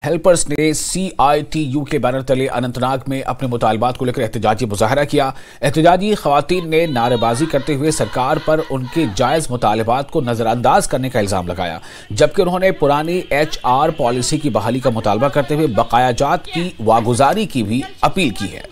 Helpers ने CITU के banner तले अनंतनाग में अपने मुतालबात को लेकर एहतजाजी मुजाहरा किया। एहतजाजी खवातीन ने नारेबाजी करते हुए सरकार पर उनके जायज मुतालबात को नजरअंदाज करने का इल्जाम लगाया, जबकि उन्होंने पुरानी HR पॉलिसी की बहाली का मुतालबा करते हुए बकायाजात की वागुजारी की भी अपील की है।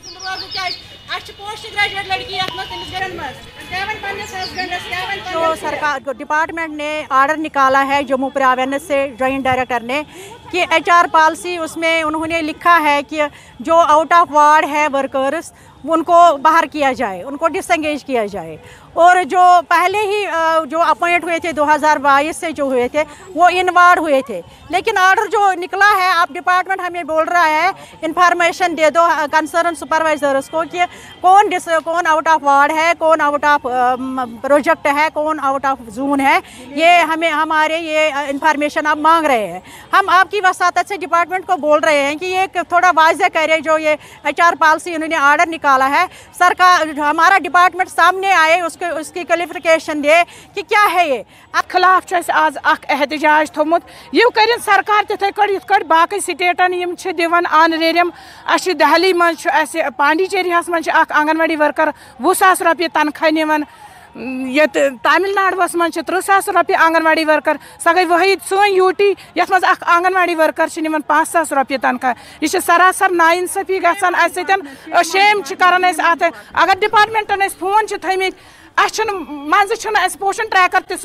जो सरकार डिपार्टमेंट ने आर्डर निकाला है जम्मू प्रावेंस से जॉइंट डायरेक्टर ने कि HR पॉलिसी, उसमें उन्होंने लिखा है कि जो आउट ऑफ वार्ड है वर्कर्स उनको बाहर किया जाए, उनको डिसएंगेज किया जाए, और जो पहले ही जो अपॉइंट हुए थे 2022 से जो हुए थे वो इन वार्ड हुए थे। लेकिन ऑर्डर जो निकला है, आप डिपार्टमेंट हमें बोल रहा है इंफॉर्मेशन दे दो कंसर्न सुपरवाइजर्स को कि कौन आउट ऑफ वार्ड है, कौन आउट ऑफ प्रोजेक्ट है, कौन आउट ऑफ जोन है। ये हमें हमारे ये इंफॉर्मेशन आप मांग रहे हैं। हम आपकी वसातत से डिपार्टमेंट को बोल रहे हैं कि ये थोड़ा वाज़ेह करे, जो ये HR पॉलिसी उन्होंने आर्डर निकाला है, सरकार हमारा डिपार्टमेंट सामने आए, उसकी क्लियरिफिकेशन दे कि क्या है ये। खिलाफ आज एहतजाज थोमुत यू कर सरकार तिथे कड़ बाकी स्टेटन यम दिवन ऑनरेरियम। दहली मज पांडीचेरी मज आंगनवाड़ी वर्कर 20,000 रुपये तनख्वाह निवन, ये तमिलनाडुस मज 30,000 रुपये आंगनवाड़ी वर्कर। सह गई वहीद सोन यूटी यथ मज आंगनवाड़ी वर्कर 5,000 रुपये तनख्वाह। यह सरासर नाइंसाफी गसान शेम करान अत। अगर डिपार्टमेंटन फोन थमित पोषण ट्रैकर ते